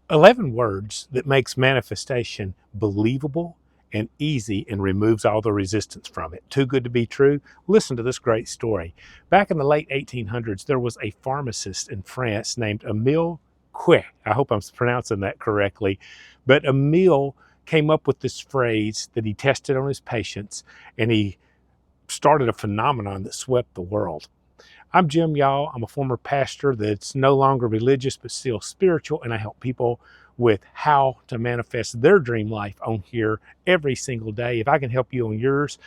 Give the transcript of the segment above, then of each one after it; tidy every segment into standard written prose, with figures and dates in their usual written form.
11 words that makes manifestation believable and easy and removes all the resistance from it. Too good to be true? Listen to this great story. Back in the late 1800s, there was a pharmacist in France named Emil Coue. I hope I'm pronouncing that correctly. But Emil came up with this phrase that he tested on his patients, and he started a phenomenon that swept the world. I'm Jim, y'all. I'm a former pastor that's no longer religious but still spiritual, and I help people with how to manifest their dream life on here every single day. If I can help you on yours,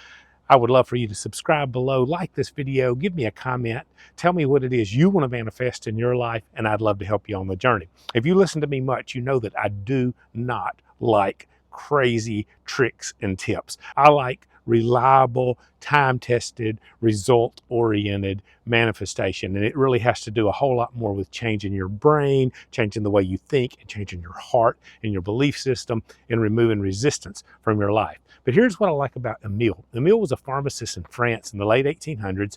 I would love for you to subscribe below, like this video, give me a comment, tell me what it is you want to manifest in your life, and I'd love to help you on the journey. If you listen to me much, you know that I do not like crazy tricks and tips. I like reliable, time-tested, result-oriented manifestation. And it really has to do a whole lot more with changing your brain, changing the way you think, and changing your heart and your belief system, and removing resistance from your life. But here's what I like about Emil. Emil was a pharmacist in France in the late 1800s.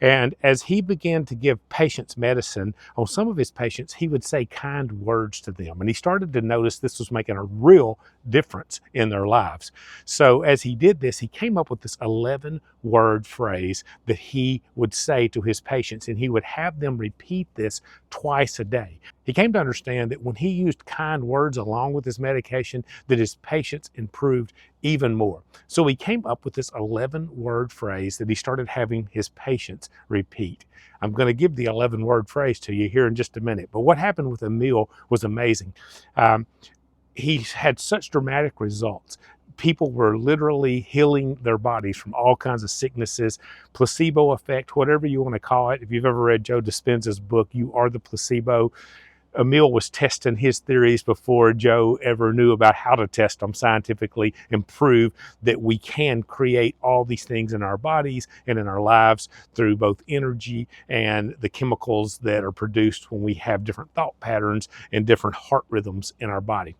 And as he began to give patients medicine, on some of his patients, he would say kind words to them. And he started to notice this was making a real difference in their lives. So as he did this, he came up with this 11-word phrase that he would say to his patients, and he would have them repeat this twice a day. He came to understand that when he used kind words along with his medication, that his patients improved even more. So he came up with this 11-word phrase that he started having his patients repeat. I'm going to give the 11-word phrase to you here in just a minute. But what happened with Emil was amazing. He had such dramatic results. People were literally healing their bodies from all kinds of sicknesses, placebo effect, whatever you want to call it. If you've ever read Joe Dispenza's book, You Are the Placebo, Emil was testing his theories before Joe ever knew about how to test them scientifically and prove that we can create all these things in our bodies and in our lives through both energy and the chemicals that are produced when we have different thought patterns and different heart rhythms in our body.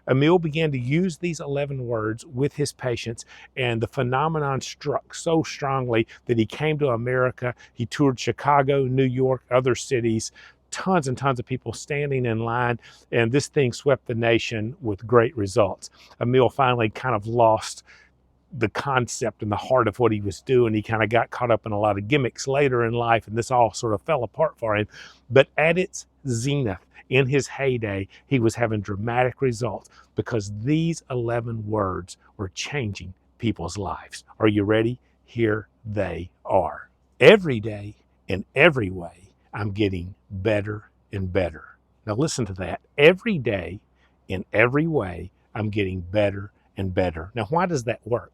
Emil began to use these 11 words with his patients, and the phenomenon struck so strongly that he came to America. He toured Chicago, New York, other cities, tons and tons of people standing in line, and this thing swept the nation with great results. Emil finally kind of lost the concept and the heart of what he was doing. He kind of got caught up in a lot of gimmicks later in life, and this all sort of fell apart for him. But at its zenith, in his heyday, he was having dramatic results because these 11 words were changing people's lives. Are you ready? Here they are. Every day, in every way, I'm getting better and better. Now listen to that. Every day, in every way, I'm getting better and better. Now, why does that work?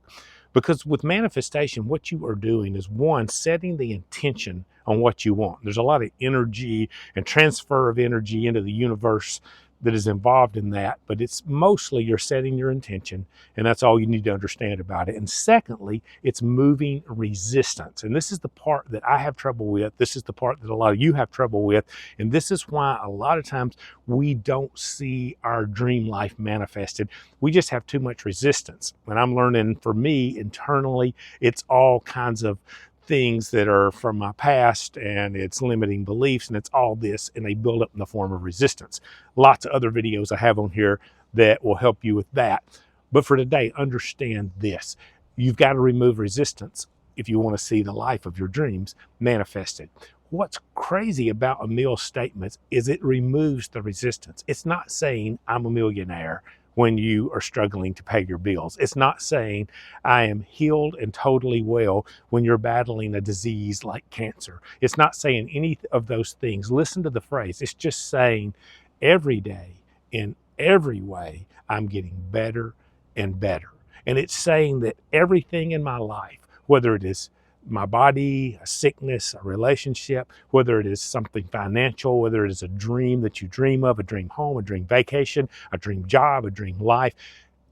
Because with manifestation, what you are doing is, one, setting the intention on what you want. There's a lot of energy and transfer of energy into the universe that is involved in that, but it's mostly you're setting your intention, and that's all you need to understand about it. And secondly, it's moving resistance. And this is the part that I have trouble with. This is the part that a lot of you have trouble with. And this is why a lot of times we don't see our dream life manifested. We just have too much resistance. And I'm learning, for me internally, it's all kinds of things that are from my past, and it's limiting beliefs, and it's all this, and they build up in the form of resistance. Lots of other videos I have on here that will help you with that. But for today, understand this. You've got to remove resistance if you want to see the life of your dreams manifested. What's crazy about Emil's statements is it removes the resistance. It's not saying I'm a millionaire when you are struggling to pay your bills. It's not saying I am healed and totally well when you're battling a disease like cancer. It's not saying any of those things. Listen to the phrase. It's just saying every day, in every way, I'm getting better and better. And it's saying that everything in my life, whether it is my body, a sickness, a relationship, whether it is something financial, whether it is a dream that you dream of, a dream home, a dream vacation, a dream job, a dream life,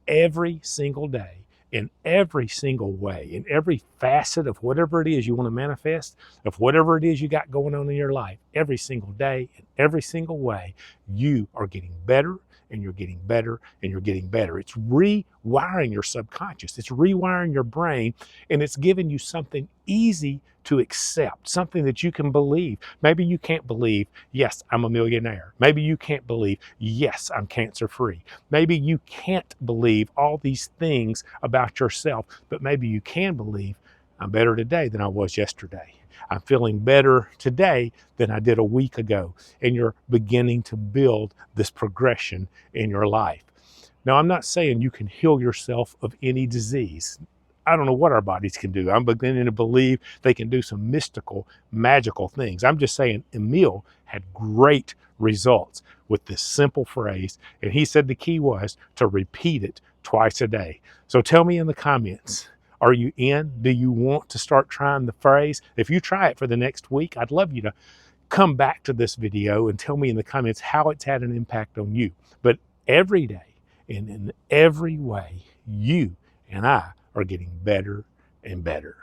every single day, in every single way, in every facet of whatever it is you want to manifest, of whatever it is you got going on in your life, every single day, in every single way, you are getting better and you're getting better and you're getting better. It's rewiring your subconscious. It's rewiring your brain, and it's giving you something easy to accept, something that you can believe. Maybe you can't believe, yes, I'm a millionaire. Maybe you can't believe, yes, I'm cancer free. Maybe you can't believe all these things about yourself, but maybe you can believe, I'm better today than I was yesterday. I'm feeling better today than I did a week ago. And you're beginning to build this progression in your life. Now, I'm not saying you can heal yourself of any disease. I don't know what our bodies can do. I'm beginning to believe they can do some mystical, magical things. I'm just saying Emil had great results with this simple phrase. And he said the key was to repeat it twice a day. So tell me in the comments, are you in? Do you want to start trying the phrase? If you try it for the next week, I'd love you to come back to this video and tell me in the comments how it's had an impact on you. But every day and in every way, you and I are getting better and better.